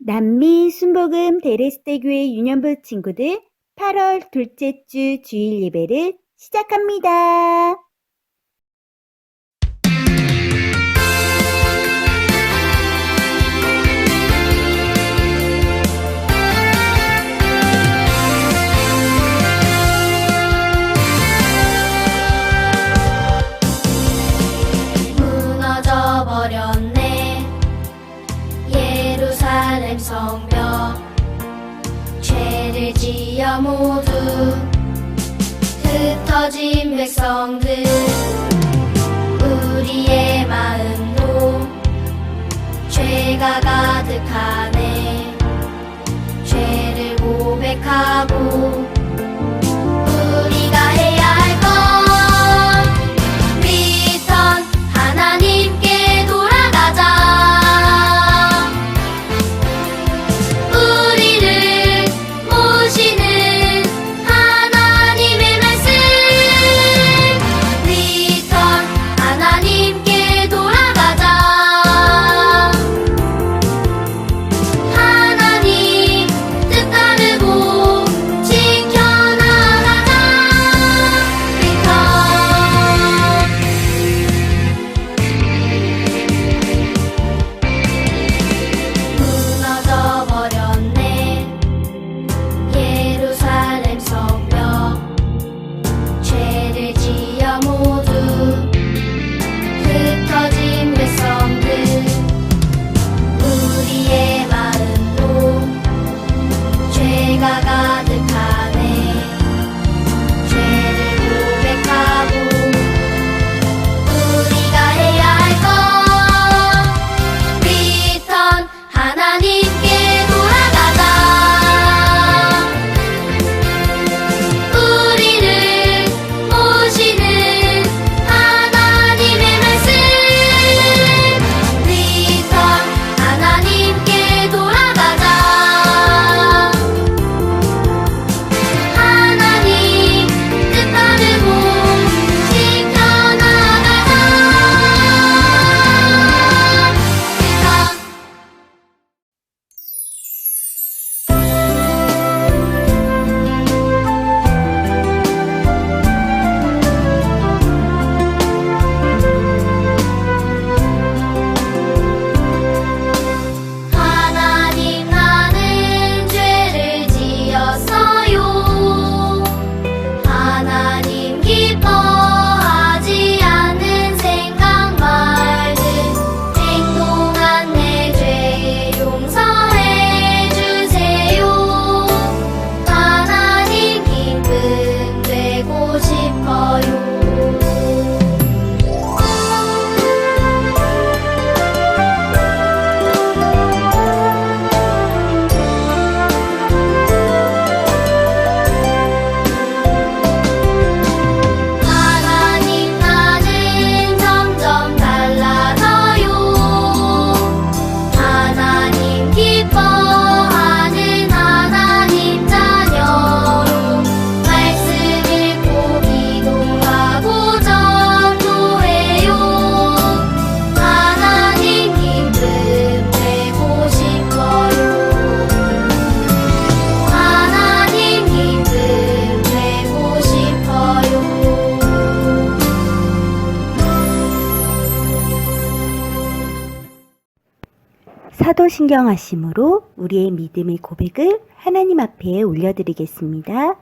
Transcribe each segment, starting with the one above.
남미 순복음 데레스테교회 유년부 친구들 8월 둘째 주 주일 예배를 시작합니다. 무너져 버렸네 예루살렘 성벽 죄를 지어 모두 흩어진 백성들 우리의 마음도 죄가 가득하네 죄를 고백하고 우리가 해야 할 것 리턴 하나님께 돌아가자 우리를 모시는 하나님의 말씀 리턴 하나님께 돌아가자 하나님 뜻 따르고 지켜나가자 리턴 무너져 버렸네 예루살렘 성벽 죄를 지어 모두 흩어진 백성들 우리의 마음도 죄가 가득하네 죄를 고백하고 우리가 해야 할 것 리턴 하나님께 돌아가자 우리를 모시는 하나님의 말씀 리턴 하나님께 돌아가자 하나님 뜻 따르고 지켜나가자 리턴 하나님 나는 죄를 지었어요 하나님 기뻐하지 않는 생각 말들 행동한 내 죄 용서해 주세요 하나님 기쁨 되고 싶어요 하나님 나는 점점 달라져요 하나님 기뻐하는 하나님 자녀로 말씀 읽고 기도하고 전도해요 하나님 기쁨 되고 싶어요 하나님 기쁨 되고 싶어요 사도신경 하심으로 우리의 믿음의 고백을 하나님 앞에 올려드리겠습니다.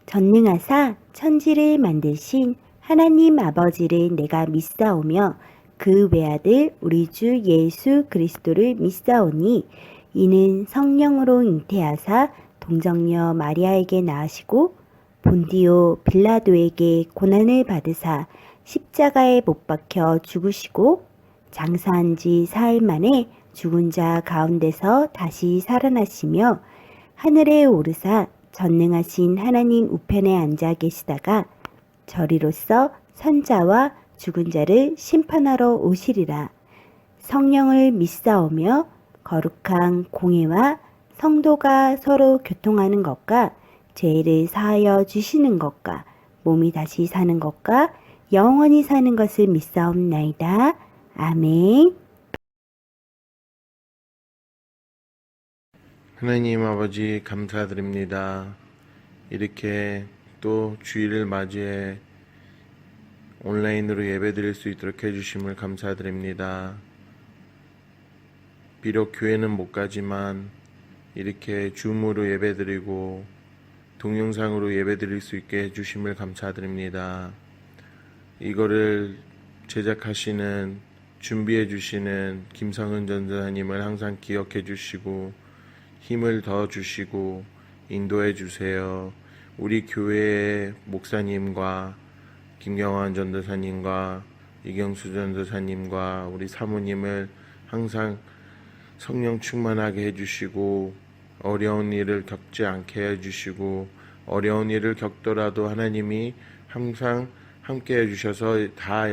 전능하사 천지를 만드신 하나님 아버지를 내가 믿사오며 그 외아들 우리 주 예수 그리스도를 믿사오니 이는 성령으로 잉태하사 동정녀 마리아에게 낳으시고 본디오 빌라도에게 고난을 받으사 십자가에 못 박혀 죽으시고 장사한 지 사흘 만에 죽은 자 가운데서 다시 살아나시며 하늘에 오르사 전능하신 하나님 우편에 앉아 계시다가 저리로서 선자와 죽은 자를 심판하러 오시리라. 성령을 믿사오며 거룩한 공회와 성도가 서로 교통하는 것과 죄를 사하여 주시는 것과 몸이 다시 사는 것과 영원히 사는 것을 믿사옵나이다. 아멘. 하나님 아버지 감사드립니다. 이렇게 또 주일을 맞이해 온라인으로 예배드릴 수 있도록 해주심을 감사드립니다. 비록 교회는 못 가지만 이렇게 줌으로 예배드리고 동영상으로 예배드릴 수 있게 해주심을 감사드립니다. 이거를 제작하시는 준비해 주시는 김성은 전도사님을 항상 기억해 주시고 힘을 더 주시고 인도해 주세요. 우리 교회의 목사님과 김경환 전도사님과 이경수 전도사님과 우리 사모님을 항상 성령 충만하게 해주시고 어려운 일을 겪지 않게 해주시고 어려운 일을 겪더라도 하나님이 항상 함께 해주셔서 다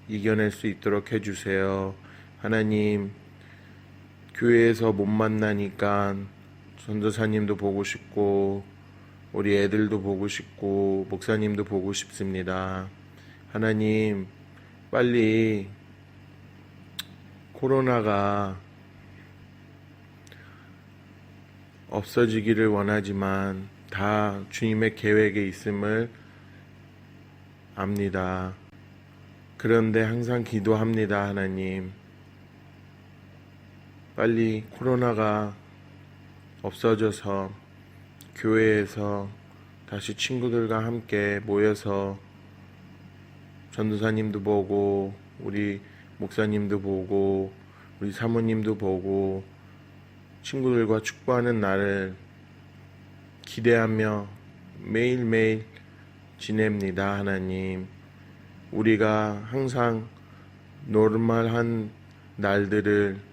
이겨낼 수 있도록 해주세요. 하나님, 교회에서 못 만나니까 전도사님도 보고 싶고 우리 애들도 보고 싶고 목사님도 보고 싶습니다. 하나님, 빨리 코로나가 없어지기를 원하지만 다 주님의 계획에 있음을 압니다. 그런데 항상 기도합니다. 하나님, 빨리 코로나가 없어져서 교회에서 다시 친구들과 함께 모여서 전도사님도 보고 우리 목사님도 보고 우리 사모님도 보고 친구들과 축구하는 날을 기대하며 매일매일 지냅니다. 하나님, 우리가 항상 노멀한 날들을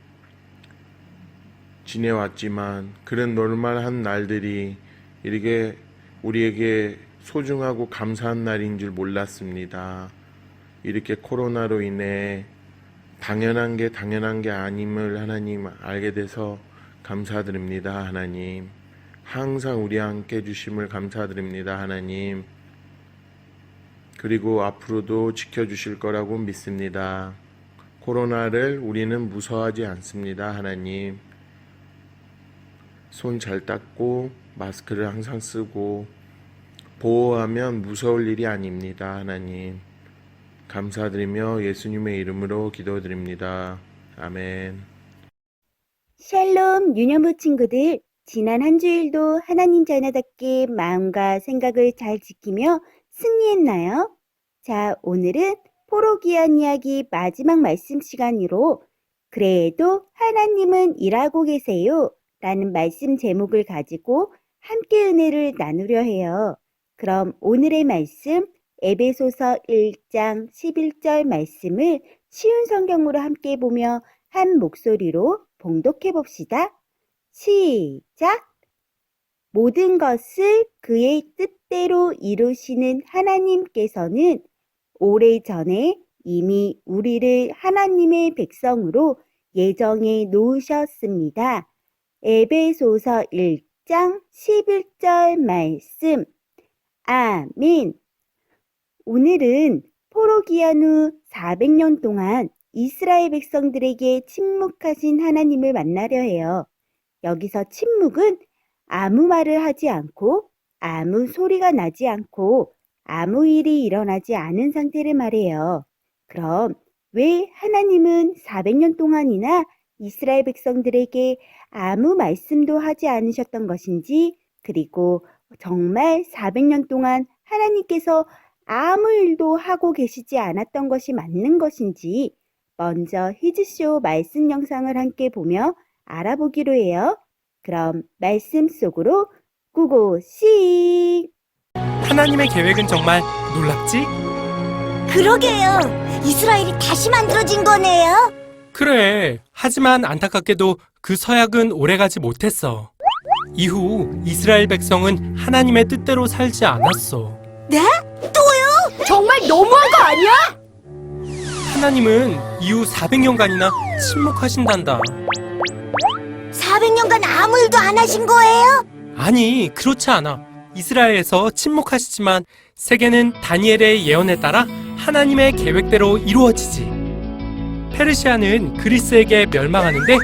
지내왔지만 그런 노멀한 날들이 이렇게 우리에게 소중하고 감사한 날인 줄 몰랐습니다. 이렇게 코로나로 인해 당연한 게 아님을 하나님 알게 돼서 감사드립니다. 하나님, 항상 우리와 함께 해주심을 감사드립니다. 하나님, 그리고 앞으로도 지켜주실 거라고 믿습니다. 코로나를 우리는 무서워하지 않습니다. 하나님, 손 잘 닦고 마스크를 항상 쓰고 보호하면 무서울 일이 아닙니다. 하나님, 감사드리며 예수님의 이름으로 기도드립니다. 아멘. 샬롬 유년부 친구들, 지난 한 주일도 하나님 자녀답게 마음과 생각을 잘 지키며 승리했나요? 자, 오늘은 포로기한 이야기 마지막 말씀 시간으로 그래도 하나님은 일하고 계세요 라는 말씀 제목을 가지고 함께 은혜를 나누려 해요. 그럼 오늘의 말씀 에베소서 1장 11절 말씀을 쉬운 성경으로 함께 보며 한 목소리로 봉독해 봅시다. 시작! 모든 것을 그의 뜻대로 이루시는 하나님께서는 오래전에 이미 우리를 하나님의 백성으로 예정해 놓으셨습니다. 에베소서 1장 11절 말씀. 아멘. 오늘은 포로기한 후 400년 동안 이스라엘 백성들에게 침묵하신 하나님을 만나려 해요. 여기서 침묵은 아무 말을 하지 않고 아무 소리가 나지 않고 아무 일이 일어나지 않은 상태를 말해요. 그럼 왜 하나님은 400년 동안이나 이스라엘 백성들에게 아무 말씀도 하지 않으셨던 것인지, 그리고 정말 400년 동안 하나님께서 아무 일도 하고 계시지 않았던 것이 맞는 것인지 먼저 히즈쇼 말씀 영상을 함께 보며 알아보기로 해요. 그럼 말씀 속으로 고고싱! 하나님의 계획은 정말 놀랍지? 그러게요. 이스라엘이 다시 만들어진 거네요. 그래. 하지만 안타깝게도 그 서약은 오래가지 못했어. 이후 이스라엘 백성은 하나님의 뜻대로 살지 않았어. 네? 또요? 정말 너무한 거 아니야? 하나님은 이후 400년간이나 침묵하신단다. 400년간 아무 일도 안 하신 거예요? 아니, 그렇지 않아. 이스라엘에서 침묵하시지만 세계는 다니엘의 예언에 따라 하나님의 계획대로 이루어지지. 페르시아는 그리스에게 멸망하는데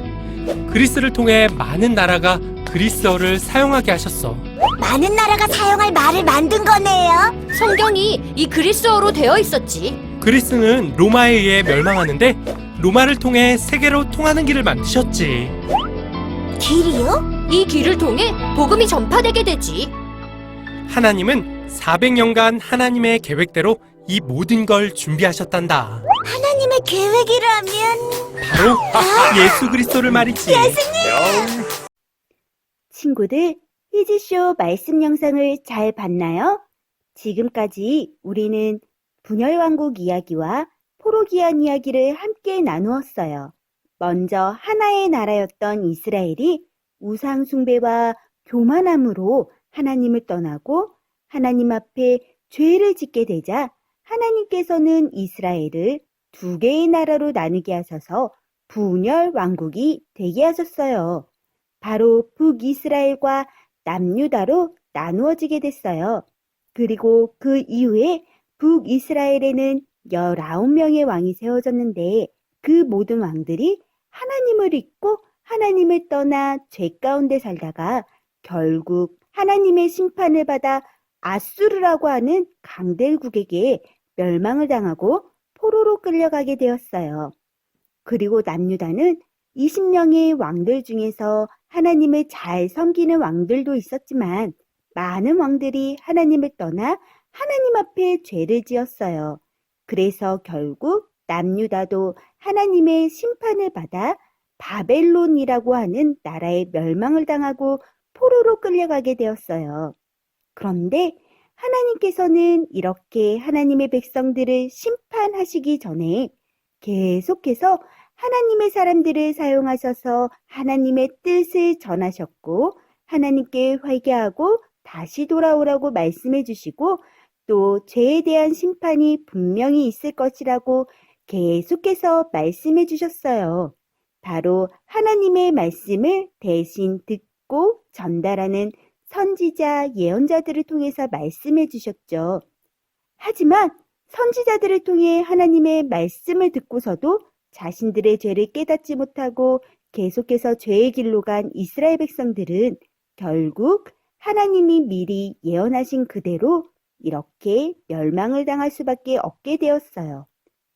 그리스를 통해 많은 나라가 그리스어를 사용하게 하셨어. 많은 나라가 사용할 말을 만든 거네요. 성경이 이 그리스어로 되어 있었지. 그리스는 로마에 의해 멸망하는데 로마를 통해 세계로 통하는 길을 만드셨지. 길이요? 이 길을 통해 복음이 전파되게 되지. 하나님은 400년간 하나님의 계획대로 이 모든 걸 준비하셨단다. 하나님의 계획이라면 바로 예수 그리스도를 말이지. 친구들, 희지쇼 말씀 영상을 잘 봤나요? 지금까지 우리는 분열왕국 이야기와 포로기한 이야기를 함께 나누었어요. 먼저 하나의 나라였던 이스라엘이 우상 숭배와 교만함으로 하나님을 떠나고 하나님 앞에 죄를 짓게 되자 하나님께서는 이스라엘을 두 개의 나라로 나누게 하셔서 분열왕국이 되게 하셨어요. 바로 북이스라엘과 남유다로 나누어지게 됐어요. 그리고 그 이후에 북이스라엘에는 19명의 왕이 세워졌는데 그 모든 왕들이 하나님을 잊고 하나님을 떠나 죄 가운데 살다가 결국 하나님의 심판을 받아 아수르라고 하는 강대국에게 멸망을 당하고 포로로 끌려가게 되었어요. 그리고 남유다는 20명의 왕들 중에서 하나님을 잘 섬기는 왕들도 있었지만 많은 왕들이 하나님을 떠나 하나님 앞에 죄를 지었어요. 그래서 결국 남유다도 하나님의 심판을 받아 바벨론이라고 하는 나라에 멸망을 당하고 포로로 끌려가게 되었어요. 그런데 하나님께서는 이렇게 하나님의 백성들을 심판하시기 전에 계속해서 하나님의 사람들을 사용하셔서 하나님의 뜻을 전하셨고 하나님께 회개하고 다시 돌아오라고 말씀해 주시고 또 죄에 대한 심판이 분명히 있을 것이라고 계속해서 말씀해 주셨어요. 바로 하나님의 말씀을 대신 듣고 전달하는 선지자, 예언자들을 통해서 말씀해 주셨죠. 하지만 선지자들을 통해 하나님의 말씀을 듣고서도 자신들의 죄를 깨닫지 못하고 계속해서 죄의 길로 간 이스라엘 백성들은 결국 하나님이 미리 예언하신 그대로 이렇게 멸망을 당할 수밖에 없게 되었어요.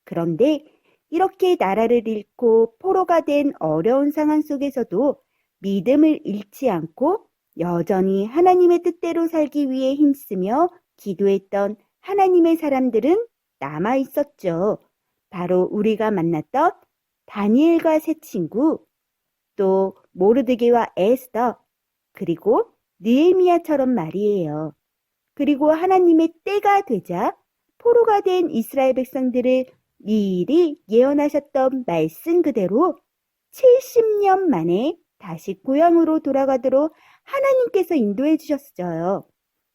그런데 이렇게 나라를 잃고 포로가 된 어려운 상황 속에서도 믿음을 잃지 않고 여전히 하나님의 뜻대로 살기 위해 힘쓰며 기도했던 하나님의 사람들은 남아 있었죠. 바로 우리가 만났던 다니엘과 세 친구, 또 모르드게와 에스더, 그리고 느헤미야처럼 말이에요. 그리고 하나님의 때가 되자 포로가 된 이스라엘 백성들을 미리 예언하셨던 말씀 그대로 70년 만에 다시 고향으로 돌아가도록 하나님께서 인도해 주셨어요.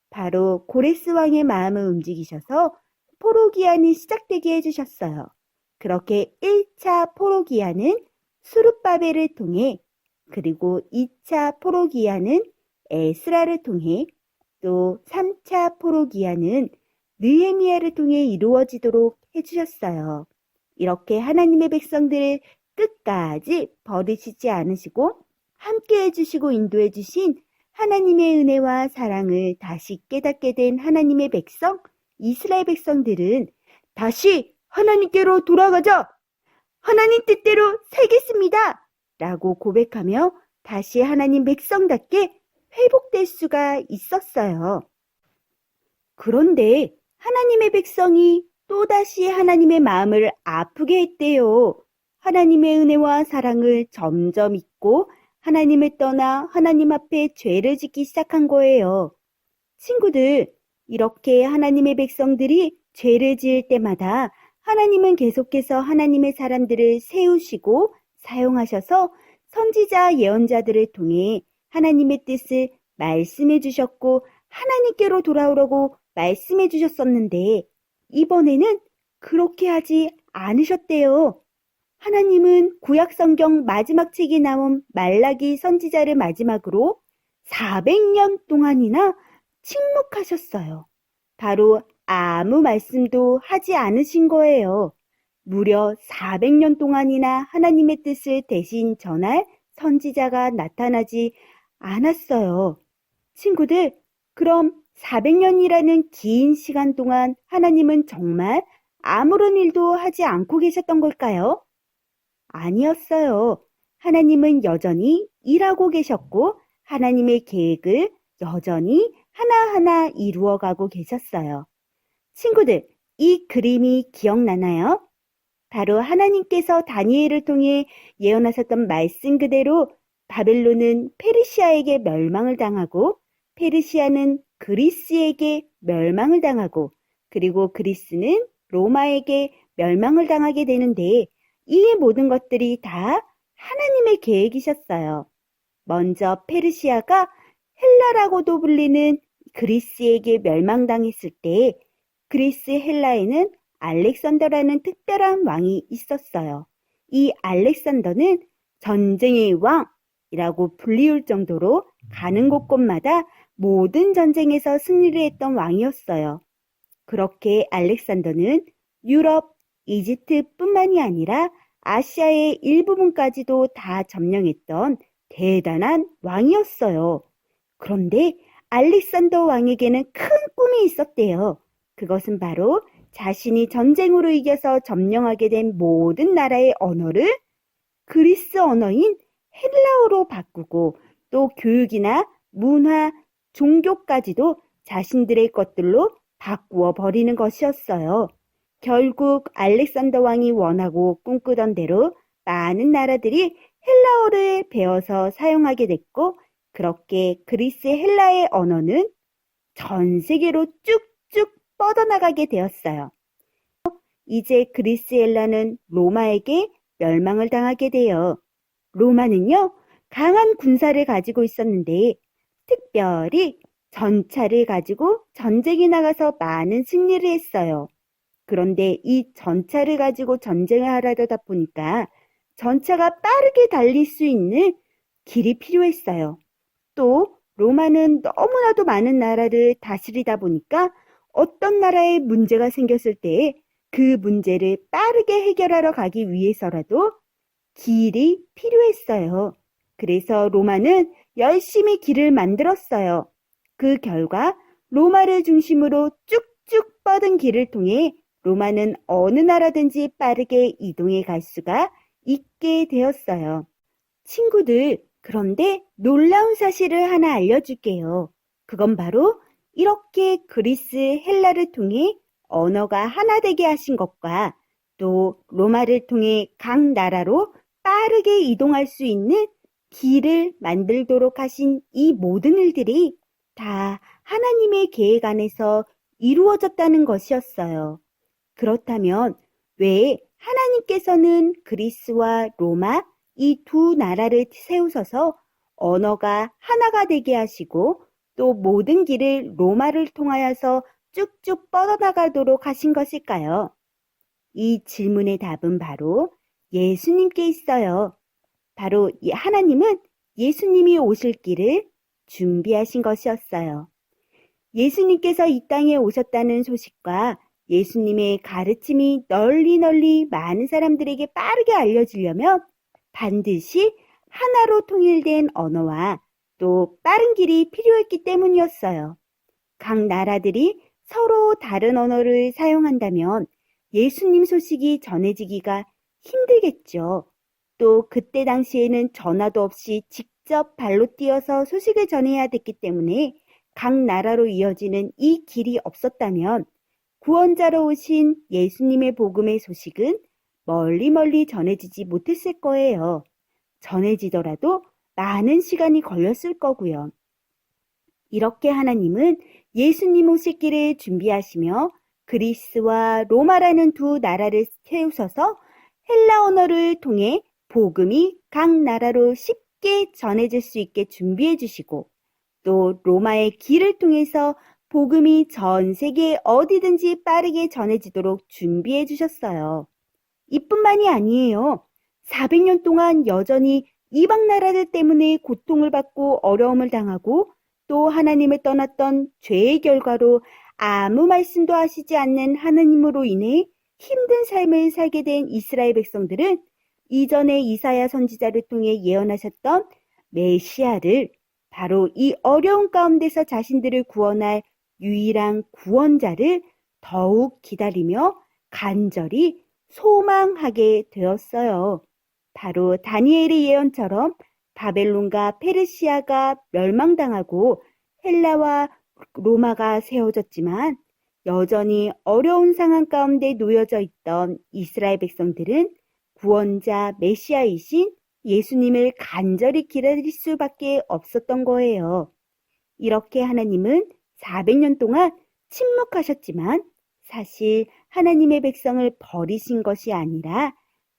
바로 고레스 왕의 마음을 움직이셔서 포로기한이 시작되게 해주셨어요. 그렇게 1차 포로기한은 수룹바벨을 통해 그리고 2차 포로기한은 에스라를 통해 또 3차 포로기한은 느헤미야를 통해 이루어지도록 해주셨어요. 이렇게 하나님의 백성들을 끝까지 버리시지 않으시고 함께 해주시고 인도해 주신 하나님의 은혜와 사랑을 다시 깨닫게 된 하나님의 백성, 이스라엘 백성들은 다시 하나님께로 돌아가자! 하나님 뜻대로 살겠습니다! 라고 고백하며 다시 하나님 백성답게 회복될 수가 있었어요. 그런데 하나님의 백성이 또다시 하나님의 마음을 아프게 했대요. 하나님의 은혜와 사랑을 점점 잊고 하나님을 떠나 하나님 앞에 죄를 짓기 시작한 거예요. 친구들, 이렇게 하나님의 백성들이 죄를 지을 때마다 하나님은 계속해서 하나님의 사람들을 세우시고 사용하셔서 선지자 예언자들을 통해 하나님의 뜻을 말씀해 주셨고 하나님께로 돌아오라고 말씀해 주셨었는데 이번에는 그렇게 하지 않으셨대요. 하나님은 구약성경 마지막 책에 나온 말라기 선지자를 마지막으로 400년 동안이나 침묵하셨어요. 바로 아무 말씀도 하지 않으신 거예요. 무려 400년 동안이나 하나님의 뜻을 대신 전할 선지자가 나타나지 않았어요. 친구들, 그럼 400년이라는 긴 시간 동안 하나님은 정말 아무런 일도 하지 않고 계셨던 걸까요? 아니었어요. 하나님은 여전히 일하고 계셨고 하나님의 계획을 여전히 하나하나 이루어가고 계셨어요. 친구들, 이 그림이 기억나나요? 바로 하나님께서 다니엘을 통해 예언하셨던 말씀 그대로 바벨론은 페르시아에게 멸망을 당하고 페르시아는 그리스에게 멸망을 당하고 그리고 그리스는 로마에게 멸망을 당하게 되는데 이 모든 것들이 다 하나님의 계획이셨어요. 먼저 페르시아가 헬라라고도 불리는 그리스에게 멸망당했을 때 그리스 헬라에는 알렉산더라는 특별한 왕이 있었어요. 이 알렉산더는 전쟁의 왕이라고 불리울 정도로 가는 곳곳마다 모든 전쟁에서 승리를 했던 왕이었어요. 그렇게 알렉산더는 유럽, 이집트뿐만이 아니라 아시아의 일부분까지도 다 점령했던 대단한 왕이었어요. 그런데 알렉산더 왕에게는 큰 꿈이 있었대요. 그것은 바로 자신이 전쟁으로 이겨서 점령하게 된 모든 나라의 언어를 그리스 언어인 헬라어로 바꾸고 또 교육이나 문화, 종교까지도 자신들의 것들로 바꾸어 버리는 것이었어요. 결국 알렉산더 왕이 원하고 꿈꾸던 대로 많은 나라들이 헬라어를 배워서 사용하게 됐고 그렇게 그리스 헬라의 언어는 전 세계로 쭉쭉 뻗어나가게 되었어요. 이제 그리스 헬라는 로마에게 멸망을 당하게 돼요. 로마는요, 강한 군사를 가지고 있었는데 특별히 전차를 가지고 전쟁에 나가서 많은 승리를 했어요. 그런데 이 전차를 가지고 전쟁을 하려다 보니까 전차가 빠르게 달릴 수 있는 길이 필요했어요. 또 로마는 너무나도 많은 나라를 다스리다 보니까 어떤 나라에 문제가 생겼을 때 그 문제를 빠르게 해결하러 가기 위해서라도 길이 필요했어요. 그래서 로마는 열심히 길을 만들었어요. 그 결과 로마를 중심으로 쭉쭉 뻗은 길을 통해 로마는 어느 나라든지 빠르게 이동해 갈 수가 있게 되었어요. 친구들, 그런데 놀라운 사실을 하나 알려줄게요. 그건 바로 이렇게 그리스, 헬라를 통해 언어가 하나 되게 하신 것과 또 로마를 통해 각 나라로 빠르게 이동할 수 있는 길을 만들도록 하신 이 모든 일들이 다 하나님의 계획 안에서 이루어졌다는 것이었어요. 그렇다면 왜 하나님께서는 그리스와 로마 이 두 나라를 세우셔서 언어가 하나가 되게 하시고 또 모든 길을 로마를 통하여서 쭉쭉 뻗어나가도록 하신 것일까요? 이 질문의 답은 바로 예수님께 있어요. 바로 하나님은 예수님이 오실 길을 준비하신 것이었어요. 예수님께서 이 땅에 오셨다는 소식과 예수님의 가르침이 널리 많은 사람들에게 빠르게 알려지려면 반드시 하나로 통일된 언어와 또 빠른 길이 필요했기 때문이었어요. 각 나라들이 서로 다른 언어를 사용한다면 예수님 소식이 전해지기가 힘들겠죠. 또 그때 당시에는 전화도 없이 직접 발로 뛰어서 소식을 전해야 됐기 때문에 각 나라로 이어지는 이 길이 없었다면 구원자로 오신 예수님의 복음의 소식은 멀리 전해지지 못했을 거예요. 전해지더라도 많은 시간이 걸렸을 거고요. 이렇게 하나님은 예수님 오실 길을 준비하시며 그리스와 로마라는 두 나라를 세우셔서 헬라 언어를 통해 복음이 각 나라로 쉽게 전해질 수 있게 준비해 주시고 또 로마의 길을 통해서 복음이 전 세계 어디든지 빠르게 전해지도록 준비해 주셨어요. 이뿐만이 아니에요. 400년 동안 여전히 이방 나라들 때문에 고통을 받고 어려움을 당하고 또 하나님을 떠났던 죄의 결과로 아무 말씀도 하시지 않는 하나님으로 인해 힘든 삶을 살게 된 이스라엘 백성들은 이전에 이사야 선지자를 통해 예언하셨던 메시아를 바로 이 어려운 가운데서 자신들을 구원할 유일한 구원자를 더욱 기다리며 간절히 소망하게 되었어요. 바로 다니엘의 예언처럼 바벨론과 페르시아가 멸망당하고 헬라와 로마가 세워졌지만 여전히 어려운 상황 가운데 놓여져 있던 이스라엘 백성들은 구원자 메시아이신 예수님을 간절히 기다릴 수밖에 없었던 거예요. 이렇게 하나님은 400년 동안 침묵하셨지만 사실 하나님의 백성을 버리신 것이 아니라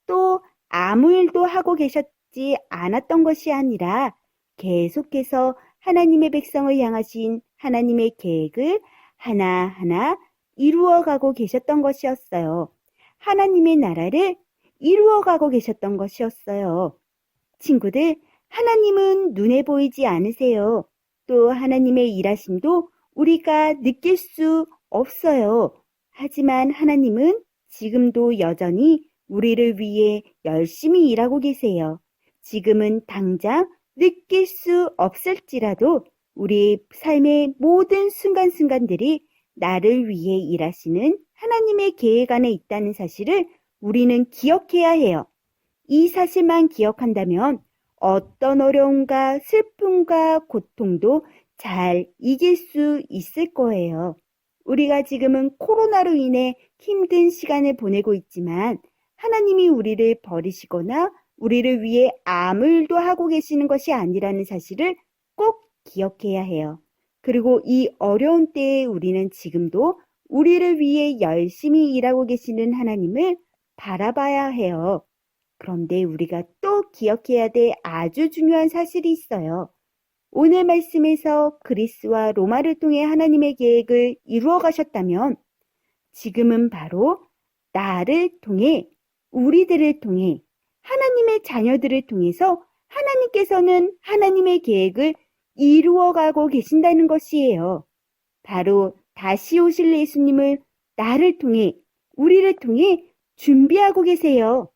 또 아무 일도 하고 계셨지 않았던 것이 아니라 계속해서 하나님의 백성을 향하신 하나님의 계획을 하나하나 이루어가고 계셨던 것이었어요. 하나님의 나라를 이루어가고 계셨던 것이었어요. 친구들, 하나님은 눈에 보이지 않으세요. 또 하나님의 일하심도 우리가 느낄 수 없어요. 하지만 하나님은 지금도 여전히 우리를 위해 열심히 일하고 계세요. 지금은 당장 느낄 수 없을지라도 우리의 삶의 모든 순간순간들이 나를 위해 일하시는 하나님의 계획 안에 있다는 사실을 우리는 기억해야 해요. 이 사실만 기억한다면 어떤 어려움과 슬픔과 고통도 잘 이길 수 있을 거예요. 우리가 지금은 코로나로 인해 힘든 시간을 보내고 있지만 하나님이 우리를 버리시거나 우리를 위해 아무 일도 하고 계시는 것이 아니라는 사실을 꼭 기억해야 해요. 그리고 이 어려운 때에 우리는 지금도 우리를 위해 열심히 일하고 계시는 하나님을 바라봐야 해요. 그런데 우리가 또 기억해야 될 아주 중요한 사실이 있어요. 오늘 말씀에서 그리스와 로마를 통해 하나님의 계획을 이루어 가셨다면 지금은 바로 나를 통해, 우리들을 통해, 하나님의 자녀들을 통해서 하나님께서는 하나님의 계획을 이루어가고 계신다는 것이에요. 바로 다시 오실 예수님을 나를 통해, 우리를 통해 준비하고 계세요.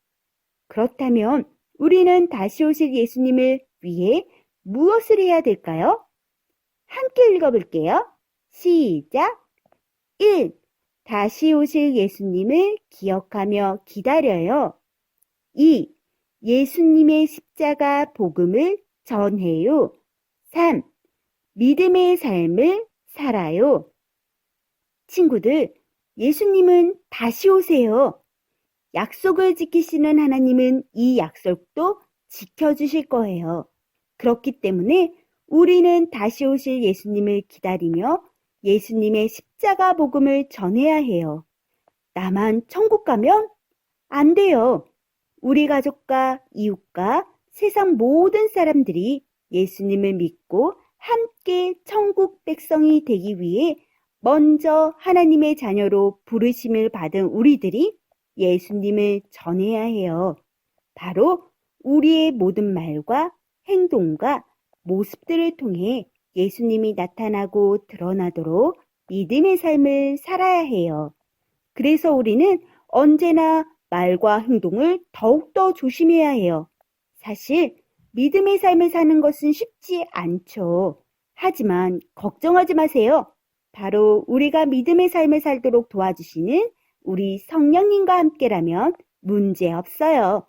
그렇다면 우리는 다시 오실 예수님을 위해 무엇을 해야 될까요? 함께 읽어볼게요. 시작! 1. 다시 오실 예수님을 기억하며 기다려요. 2. 예수님의 십자가 복음을 전해요. 3. 믿음의 삶을 살아요. 친구들, 예수님은 다시 오세요. 약속을 지키시는 하나님은 이 약속도 지켜주실 거예요. 그렇기 때문에 우리는 다시 오실 예수님을 기다리며 예수님의 십자가 복음을 전해야 해요. 나만 천국 가면 안 돼요. 우리 가족과 이웃과 세상 모든 사람들이 예수님을 믿고 함께 천국 백성이 되기 위해 먼저 하나님의 자녀로 부르심을 받은 우리들이 예수님을 전해야 해요. 바로 우리의 모든 말과 행동과 모습들을 통해 예수님이 나타나고 드러나도록 믿음의 삶을 살아야 해요. 그래서 우리는 언제나 말과 행동을 더욱더 조심해야 해요. 사실 믿음의 삶을 사는 것은 쉽지 않죠. 하지만 걱정하지 마세요. 바로 우리가 믿음의 삶을 살도록 도와주시는 우리 성령님과 함께라면 문제 없어요.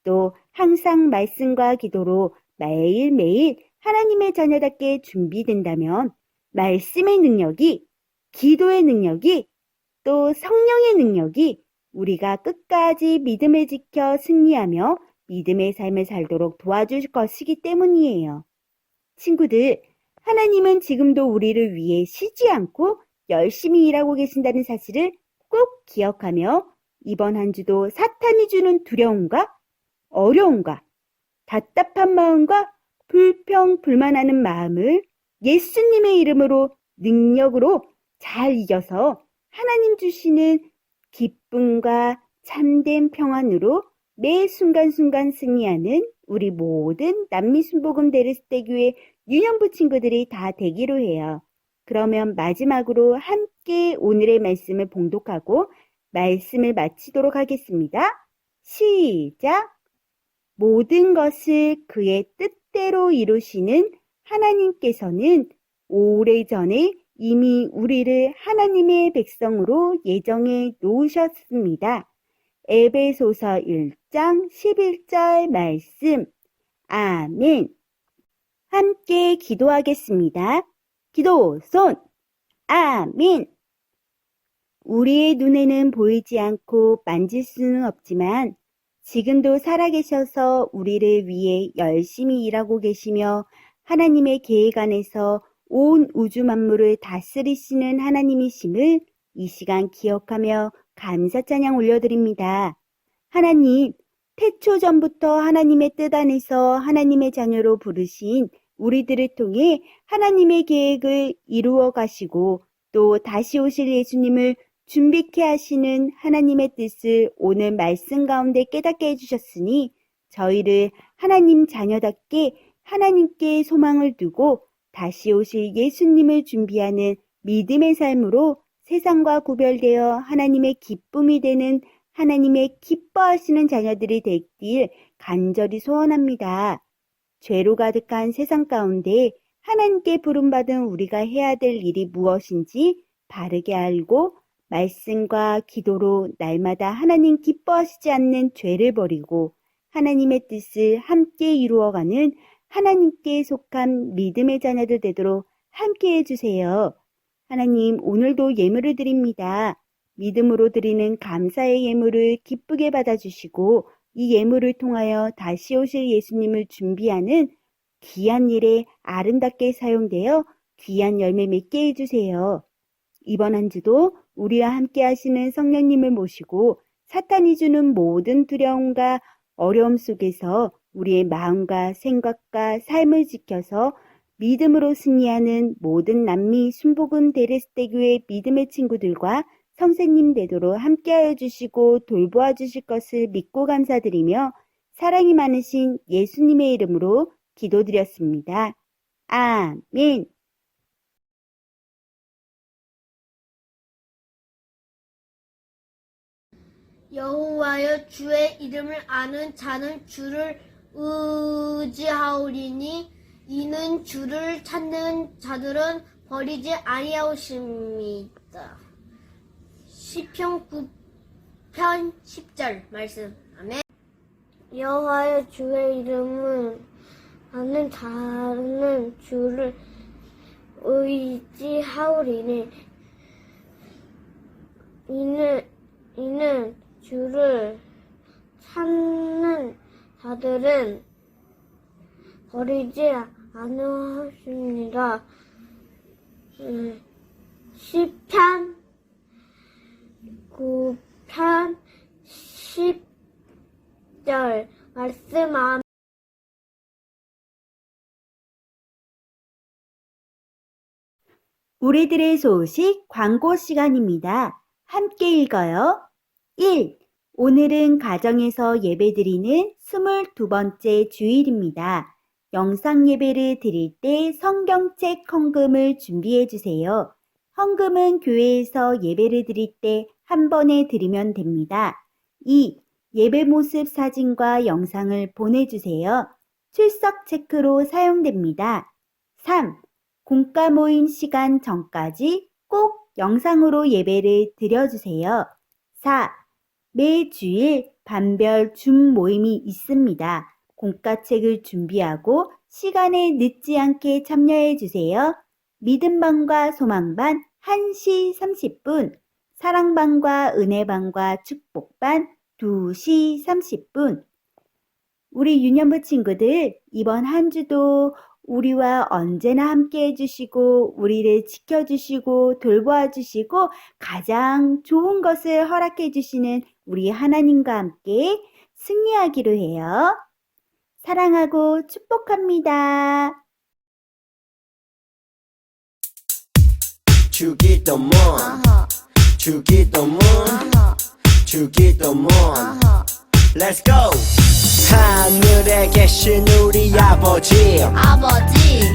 또 항상 말씀과 기도로 매일매일 하나님의 자녀답게 준비된다면 말씀의 능력이, 기도의 능력이, 또 성령의 능력이 우리가 끝까지 믿음을 지켜 승리하며 믿음의 삶을 살도록 도와줄 것이기 때문이에요. 친구들, 하나님은 지금도 우리를 위해 쉬지 않고 열심히 일하고 계신다는 사실을 꼭 기억하며 이번 한 주도 사탄이 주는 두려움과 어려움과 답답한 마음과 불평불만하는 마음을 예수님의 이름으로 능력으로 잘 이겨서 하나님 주시는 기쁨과 참된 평안으로 매 순간순간 승리하는 우리 모든 남미순복음 데르스테교회 유년부 친구들이 다 되기로 해요. 그러면 마지막으로 함께 오늘의 말씀을 봉독하고 말씀을 마치도록 하겠습니다. 시작! 모든 것을 그의 뜻대로 이루시는 하나님께서는 오래전에 이미 우리를 하나님의 백성으로 예정해 놓으셨습니다. 에베소서 1장 11절 말씀. 아멘. 함께 기도하겠습니다. 기도 손. 아멘. 우리의 눈에는 보이지 않고 만질 수는 없지만 지금도 살아계셔서 우리를 위해 열심히 일하고 계시며 하나님의 계획 안에서 온 우주 만물을 다스리시는 하나님이심을 이 시간 기억하며 감사 찬양 올려드립니다. 하나님, 태초 전부터 하나님의 뜻 안에서 하나님의 자녀로 부르신 우리들을 통해 하나님의 계획을 이루어 가시고 또 다시 오실 예수님을 준비케 하시는 하나님의 뜻을 오늘 말씀 가운데 깨닫게 해주셨으니 저희를 하나님 자녀답게 하나님께 소망을 두고 다시 오실 예수님을 준비하는 믿음의 삶으로 세상과 구별되어 하나님의 기쁨이 되는 하나님의 기뻐하시는 자녀들이 되길 간절히 소원합니다. 죄로 가득한 세상 가운데 하나님께 부름받은 우리가 해야 될 일이 무엇인지 바르게 알고 말씀과 기도로 날마다 하나님 기뻐하시지 않는 죄를 버리고 하나님의 뜻을 함께 이루어가는 하나님께 속한 믿음의 자녀들 되도록 함께 해주세요. 하나님, 오늘도 예물을 드립니다. 믿음으로 드리는 감사의 예물을 기쁘게 받아주시고 이 예물을 통하여 다시 오실 예수님을 준비하는 귀한 일에 아름답게 사용되어 귀한 열매 맺게 해주세요. 이번 한 주도 우리와 함께 하시는 성령님을 모시고 사탄이 주는 모든 두려움과 어려움 속에서 우리의 마음과 생각과 삶을 지켜서 믿음으로 승리하는 모든 남미 순복음 데레스테 교회 믿음의 친구들과 선생님 되도록 함께하여 주시고 돌보아 주실 것을 믿고 감사드리며 사랑이 많으신 예수님의 이름으로 기도드렸습니다. 아멘. 여호와여 주의 이름을 아는 자는 주를 의지하오리니 이는 주를 찾는 자들은 버리지 아니하오십니다. 시편 9편 10절 말씀. 아멘. 여호와여 주의 이름을 아는 자는 주를 의지하오리니 이는 주를 찾는 자들은 버리지 않으십니다. 시편 9편 10절 말씀. 아멘. 우리들의 소식 광고 시간입니다. 함께 읽어요. 1. 오늘은 가정에서 예배드리는 22번째 주일입니다. 영상 예배를 드릴 때 성경책 헌금을 준비해 주세요. 헌금은 교회에서 예배를 드릴 때 한 번에 드리면 됩니다. 2. 예배 모습 사진과 영상을 보내주세요. 출석 체크로 사용됩니다. 3. 공과 모임 시간 전까지 꼭 영상으로 예배를 드려주세요. 4. 매주일 반별 줌 모임이 있습니다. 공과책을 준비하고 시간에 늦지 않게 참여해 주세요. 믿음반과 소망반 1시 30분, 사랑반과 은혜반과 축복반 2시 30분. 우리 유년부 친구들, 이번 한 주도 우리와 언제나 함께 해주시고 우리를 지켜주시고 돌보아 주시고 가장 좋은 것을 허락해 주시는 우리 하나님과 함께 승리하기로 해요. 사랑하고 축복합니다. 주기도문 주기도문 주기도문 Let's go! 하늘에 계신 우리 아버지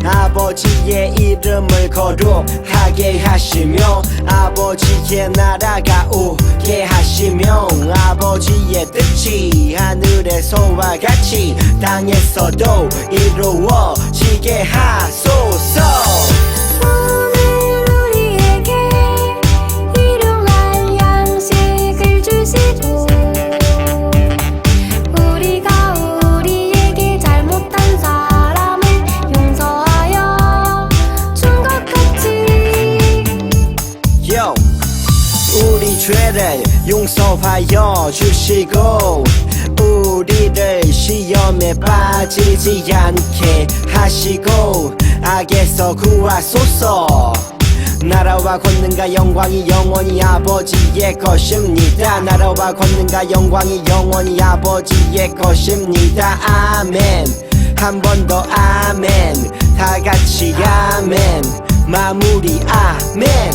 아버지의 이름을 거룩하게 하시며 아버지의 나라가 오게 하시며 아버지의 뜻이 하늘에서와 같이 땅에서도 이루어지게 하소서. 오늘 우리에게 일용할 양식을 주시고 우리가 우리에게 잘못한 사람을 용서하여 준 것 같이 Yo, 우리 죄를 용서하여 주시고 우리를 시험에 빠지지 않게 하시고 악에서 구하소서. 나라와 권능과 영광이 영원히 아버지의 것입니다. 나라와 권능과 영광이 영원히 아버지의 것입니다. 아멘. 한 번 더 아멘. 다 같이 아멘. 마무리 아멘.